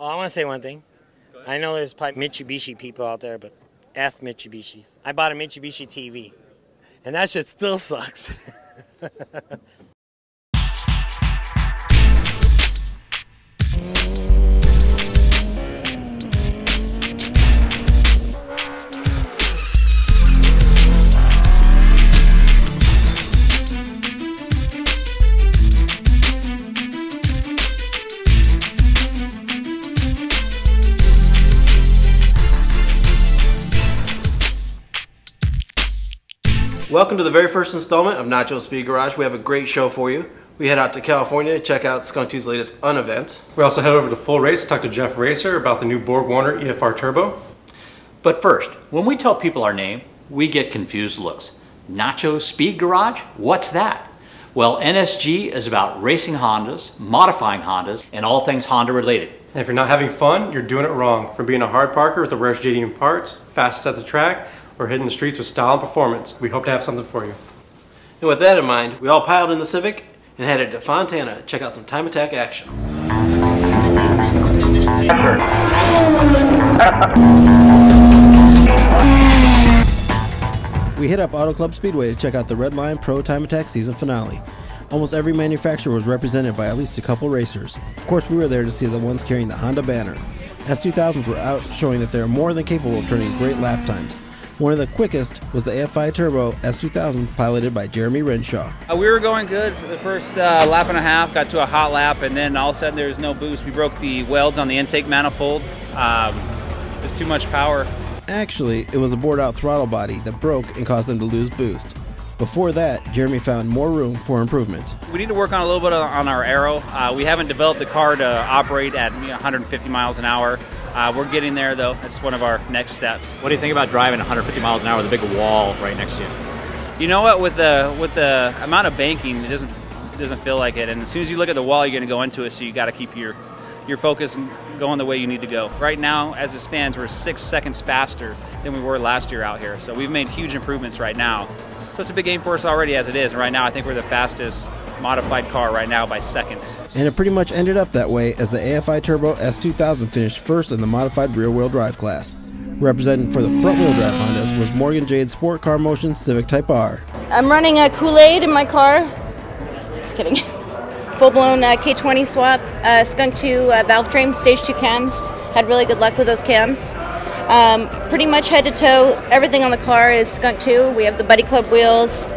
Oh, I want to say one thing. I know there's probably Mitsubishi people out there, but F Mitsubishis. I bought a Mitsubishi TV, and that shit still sucks. Welcome to the very first installment of Nacho Speed Garage. We have a great show for you. We head out to California to check out Skunk2's latest event. We also head over to Full Race to talk to Jeff Racer about the new Borg Warner EFR Turbo. But first, when we tell people our name, we get confused looks. Nacho Speed Garage? What's that? Well, NSG is about racing Hondas, modifying Hondas, and all things Honda related. And if you're not having fun, you're doing it wrong. From being a hard parker with the rarest JDM parts, fastest at the track, or hitting the streets with style and performance, we hope to have something for you. And with that in mind, we all piled in the Civic and headed to Fontana to check out some Time Attack action. We hit up Auto Club Speedway to check out the Redline Pro Time Attack season finale. Almost every manufacturer was represented by at least a couple racers. Of course, we were there to see the ones carrying the Honda banner. S2000s were out showing that they are more than capable of turning great lap times. One of the quickest was the AFI Turbo S2000 piloted by Jeremy Renshaw. We were going good for the first lap and a half, got to a hot lap, and then all of a sudden there was no boost. We broke the welds on the intake manifold, just too much power. Actually, it was a bored out throttle body that broke and caused them to lose boost. Before that, Jeremy found more room for improvement. We need to work on a little bit on our aero. We haven't developed the car to operate at 150 miles an hour. We're getting there though. That's one of our next steps. What do you think about driving 150 miles an hour with a big wall right next to you? You know what? With the amount of banking, it doesn't feel like it. And as soon as you look at the wall, you're going to go into it. So you got to keep your focus and going the way you need to go. Right now, as it stands, we're 6 seconds faster than we were last year out here. So we've made huge improvements right now. So it's a big game for us already as it is. And right now, I think we're the fastest modified car right now by seconds. And it pretty much ended up that way as the AFI Turbo S2000 finished first in the modified rear-wheel drive class. Representing for the front-wheel drive Hondas was Morgan Jade's Sport Car Motion Civic Type R. I'm running a Kool-Aid in my car. Just kidding. Full-blown K20 swap. Skunk2 valve train, stage 2 cams. Had really good luck with those cams. Pretty much head to toe, everything on the car is Skunk2. We have the Buddy Club wheels,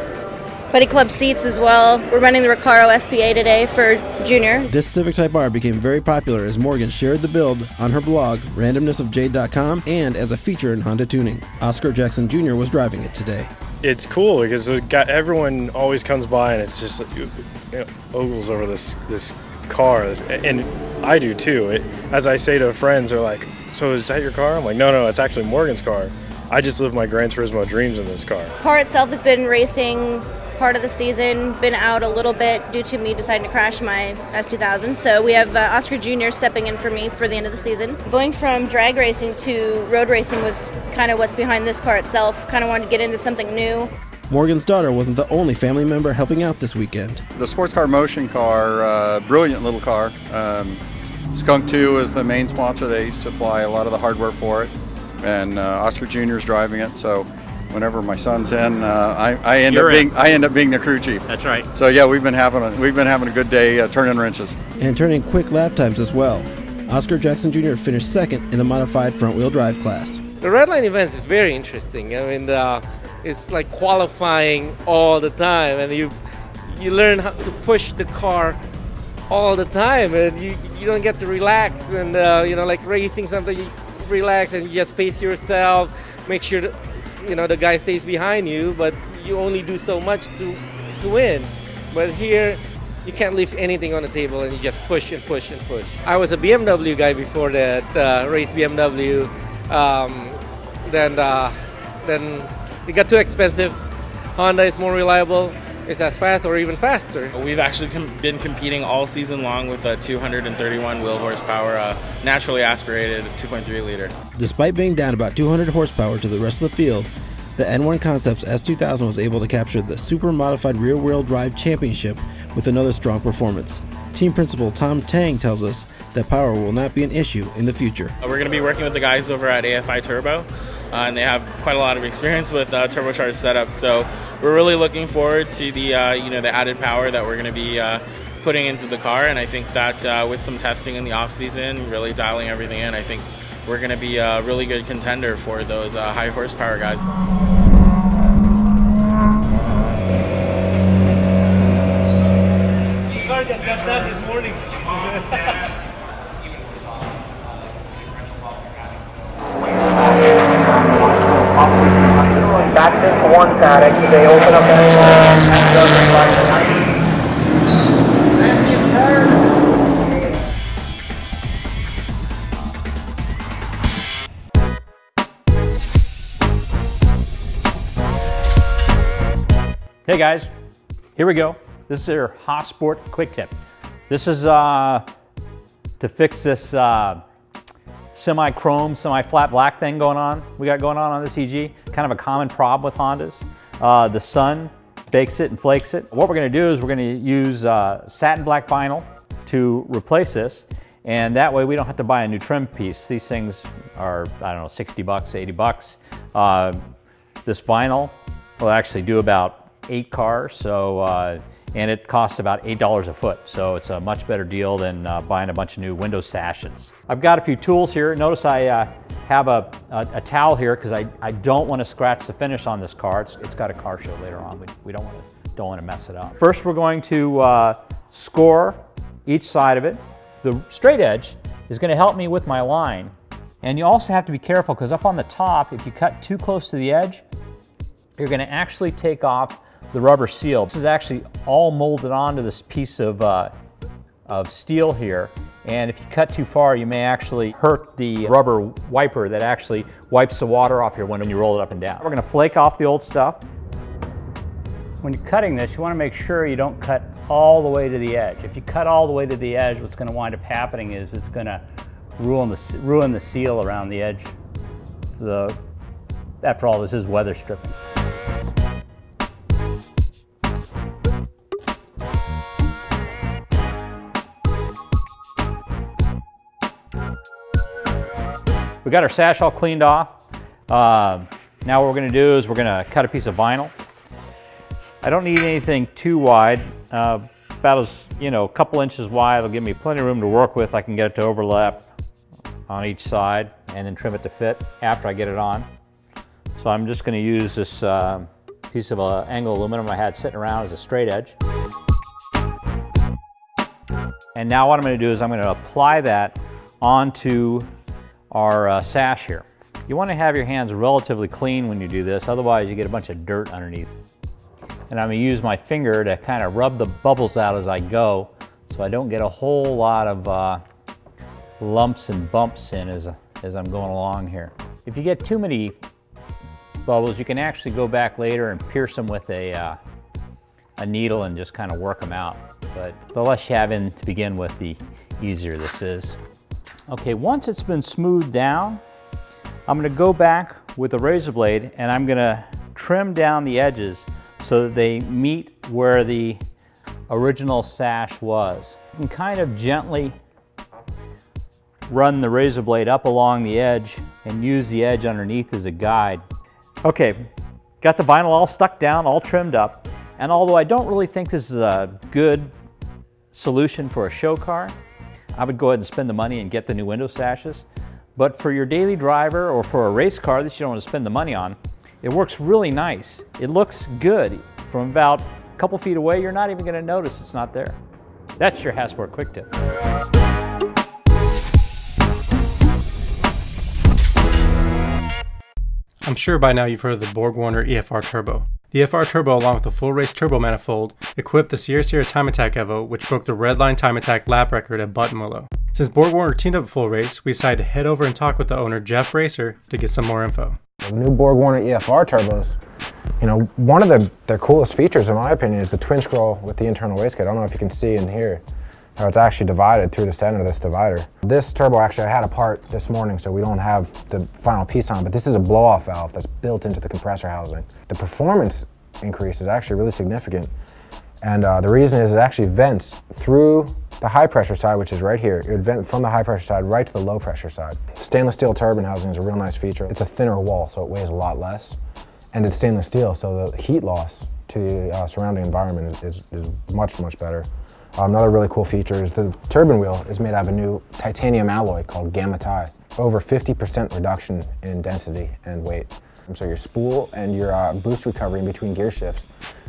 Buddy Club seats as well. We're running the Recaro SPA today for Junior. This Civic Type R became very popular as Morgan shared the build on her blog, randomnessofjade.com, and as a feature in Honda Tuning. Oscar Jackson Jr. was driving it today. It's cool because everyone always comes by and it's just ogles over this car, and I do too. As I say to friends, they're like, "So is that your car?" I'm like, no, it's actually Morgan's car. I just live my Gran Turismo dreams in this car. Car itself has been racing part of the season, been out a little bit due to me deciding to crash my S2000. So we have Oscar Jr. stepping in for me for the end of the season. Going from drag racing to road racing was kind of what's behind this car itself. Kind of wanted to get into something new. Morgan's daughter wasn't the only family member helping out this weekend. The sports car motion car, brilliant little car. Skunk2 is the main sponsor. They supply a lot of the hardware for it, and Oscar Jr. is driving it. So whenever my son's in, I end up being the crew chief. That's right. So yeah, we've been having a good day turning wrenches and turning quick lap times as well. Oscar Jackson Jr. finished second in the modified front-wheel drive class. The Redline event is very interesting. I mean, it's like qualifying all the time, and you learn how to push the car all the time, and you don't get to relax. And like racing, sometimes you relax and you just pace yourself, make sure that, the guy stays behind you, but you only do so much to win. But here, you can't leave anything on the table, and you just push and push and push. I was a BMW guy before that, raced BMW. Then it got too expensive. Honda is more reliable. It's as fast or even faster. We've actually been competing all season long with a 231 wheel horsepower, naturally aspirated 2.3 liter. Despite being down about 200 horsepower to the rest of the field, the N1 Concepts S2000 was able to capture the super modified rear-wheel drive championship with another strong performance. Team Principal Tom Tang tells us that power will not be an issue in the future. We're going to be working with the guys over at AFI Turbo, and they have quite a lot of experience with turbocharged setups. So we're really looking forward to the the added power that we're going to be putting into the car. And I think that with some testing in the off season, really dialing everything in, I think we're going to be a really good contender for those high horsepower guys. I got that this morning. Backs into one paddock. They open up Hey guys, here we go. This is your Haas Sport quick tip. This is to fix this semi-chrome, semi-flat black thing we got going on this EG. Kind of a common problem with Hondas. The sun bakes it and flakes it. What we're gonna do is we're gonna use satin black vinyl to replace this, and that way we don't have to buy a new trim piece. These things are, I don't know, 60 bucks, 80 bucks. This vinyl will actually do about 8 cars, so and it costs about $8 a foot, so it's a much better deal than buying a bunch of new window sashes. I've got a few tools here. Notice I have a towel here because I don't want to scratch the finish on this car. It's got a car show later on. We don't want to mess it up. First, we're going to score each side of it. The straight edge is going to help me with my line, and you also have to be careful because up on the top, if you cut too close to the edge, you're going to actually take off the rubber seal. This is actually all molded onto this piece of steel here, and if you cut too far, you may actually hurt the rubber wiper that actually wipes the water off here when you roll it up and down. We're going to flake off the old stuff. When you're cutting this, you want to make sure you don't cut all the way to the edge. If you cut all the way to the edge, what's going to wind up happening is it's going to ruin the seal around the edge. After all, this is weather stripping. We got our sash all cleaned off. Now what we're going to do is we're going to cut a piece of vinyl. I don't need anything too wide. About as, a couple inches wide. It'll give me plenty of room to work with. I can get it to overlap on each side and then trim it to fit after I get it on. So I'm just going to use this piece of angle aluminum I had sitting around as a straight edge. And now what I'm going to do is I'm going to apply that onto our sash here. You want to have your hands relatively clean when you do this, otherwise you get a bunch of dirt underneath. And I'm going to use my finger to kind of rub the bubbles out as I go, so I don't get a whole lot of lumps and bumps in as I'm going along here. If you get too many bubbles, you can actually go back later and pierce them with a needle and just kind of work them out. But the less you have in to begin with, the easier this is. Okay, once it's been smoothed down, I'm going to go back with a razor blade and I'm going to trim down the edges so that they meet where the original sash was. You can kind of gently run the razor blade up along the edge and use the edge underneath as a guide. Okay, got the vinyl all stuck down, all trimmed up, and although I don't really think this is a good solution for a show car, I would go ahead and spend the money and get the new window sashes. But for your daily driver or for a race car that you don't want to spend the money on, it works really nice. It looks good. From about a couple feet away, you're not even going to notice it's not there. That's your Haas Sport quick tip. I'm sure by now you've heard of the Borg Warner EFR Turbo. The EFR Turbo, along with the full race turbo manifold, equipped the Sierra Time Attack Evo, which broke the Redline Time Attack lap record at Buttonwillow. Since Borg Warner teamed up with Full Race, we decided to head over and talk with the owner, Jeff Racer, to get some more info. The new Borg Warner EFR turbos, one of their coolest features, in my opinion, is the twin scroll with the internal wastegate. I don't know if you can see in here how it's actually divided through the center of this divider. This turbo, actually, I had a part this morning, so we don't have the final piece on, but this is a blow-off valve that's built into the compressor housing. The performance increase is actually really significant, and the reason is it actually vents through the high pressure side, which is right here. It would vent from the high pressure side right to the low pressure side. Stainless steel turbine housing is a real nice feature. It's a thinner wall, so it weighs a lot less. And it's stainless steel, so the heat loss to the surrounding environment is much, much better. Another really cool feature is the turbine wheel is made out of a new titanium alloy called gamma tie. Over 50% reduction in density and weight. And so your spool and your boost recovery in between gear shifts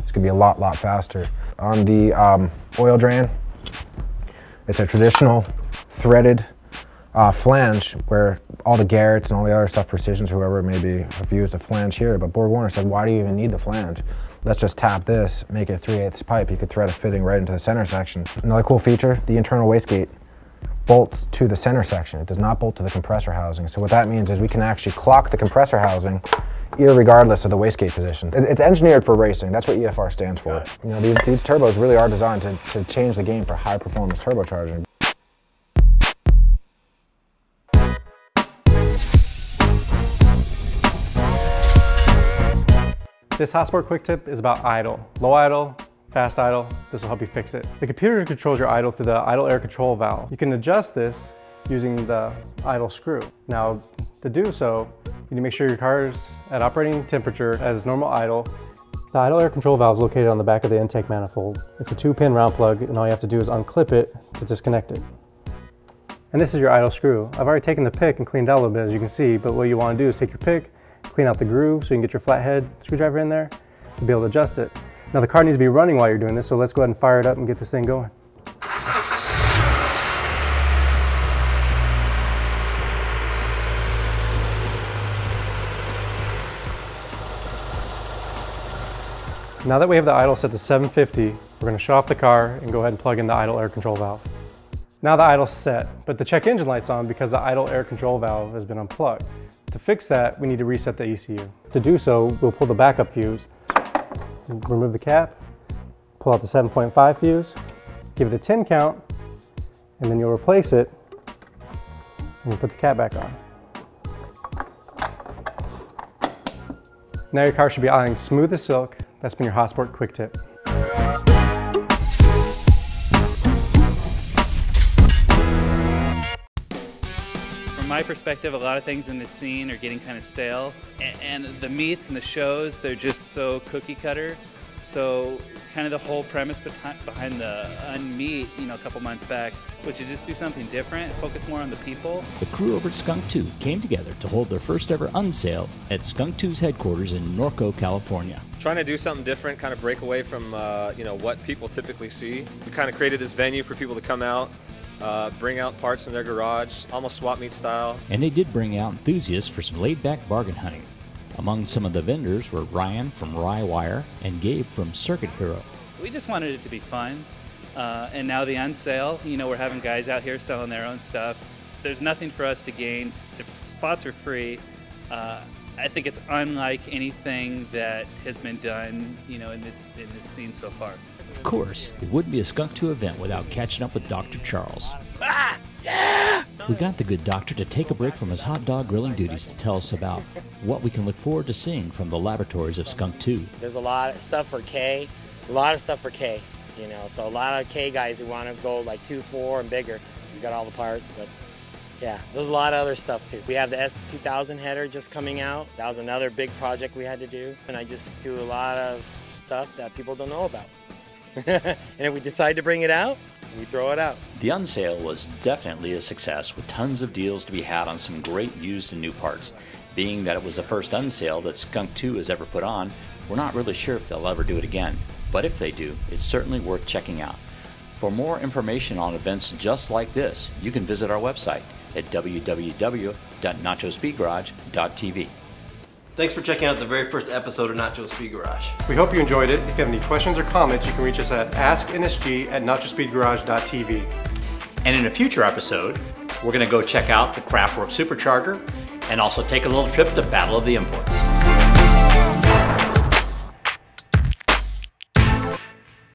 is going to be a lot faster. On the oil drain, it's a traditional threaded flange where all the Garretts and all the other stuff, Precisions, whoever it may be, have used a flange here. But Borg Warner said, why do you even need the flange? Let's just tap this, make it a 3/8 pipe. You could thread a fitting right into the center section. Another cool feature, the internal wastegate bolts to the center section. It does not bolt to the compressor housing. So what that means is we can actually clock the compressor housing irregardless of the wastegate position. It's engineered for racing. That's what EFR stands for. You know, these turbos really are designed to change the game for high performance turbocharging. This Hotsport quick tip is about idle. Low idle, fast idle, this will help you fix it. The computer controls your idle through the idle air control valve. You can adjust this using the idle screw. Now, to do so, you need to make sure your car is at operating temperature as normal idle. The idle air control valve is located on the back of the intake manifold. It's a 2-pin round plug, and all you have to do is unclip it to disconnect it. And this is your idle screw. I've already taken the pick and cleaned out a little bit, as you can see, but what you want to do is take your pick, clean out the groove so you can get your flathead screwdriver in there to be able to adjust it. Now the car needs to be running while you're doing this, so let's go ahead and fire it up and get this thing going. Now that we have the idle set to 750, we're going to shut off the car and go ahead and plug in the idle air control valve. Now the idle's set, but the check engine light's on because the idle air control valve has been unplugged. To fix that, we need to reset the ECU. To do so, we'll pull the backup fuse, remove the cap, pull out the 7.5 fuse, give it a 10 count, and then you'll replace it and put the cap back on. Now your car should be idling smooth as silk. That's been your Hotsport quick tip. From my perspective, a lot of things in this scene are getting kind of stale, and the meets and the shows, they're just so cookie cutter. So kind of the whole premise behind the Unmeet, you know, a couple months back, was to just do something different, focus more on the people. The crew over at Skunk2 came together to hold their first ever Unsale at Skunk2's headquarters in Norco, California. Trying to do something different, kind of break away from you know, what people typically see. We kind of created this venue for people to come out, bring out parts from their garage, almost swap meet style. And they did bring out enthusiasts for some laid-back bargain hunting. Among some of the vendors were Ryan from Rye Wire and Gabe from Circuit Hero. We just wanted it to be fun, and now the Unsale, you know, we're having guys out here selling their own stuff. There's nothing for us to gain. The spots are free. I think it's unlike anything that has been done, you know, in this scene so far. Of course, it wouldn't be a Skunk2 event without catching up with Dr. Charles. We got the good doctor to take a break from his hot dog grilling duties to tell us about what we can look forward to seeing from the laboratories of Skunk2. There's a lot of stuff for K, you know, so a lot of K guys who want to go like 2.4 and bigger. We got all the parts, but yeah, there's a lot of other stuff too. We have the S2000 header just coming out. That was another big project we had to do, and I just do a lot of stuff that people don't know about. And if we decide to bring it out, we throw it out. The Unsale was definitely a success, with tons of deals to be had on some great used and new parts. Being that it was the first Unsale that Skunk2 has ever put on, we're not really sure if they'll ever do it again. But if they do, it's certainly worth checking out. For more information on events just like this, you can visit our website at www.nachospeedgarage.tv. Thanks for checking out the very first episode of Nacho Speed Garage. We hope you enjoyed it. If you have any questions or comments, you can reach us at asknsg@nachospeedgarage.tv. And in a future episode, we're going to go check out the Craftwork Supercharger and also take a little trip to Battle of the Imports.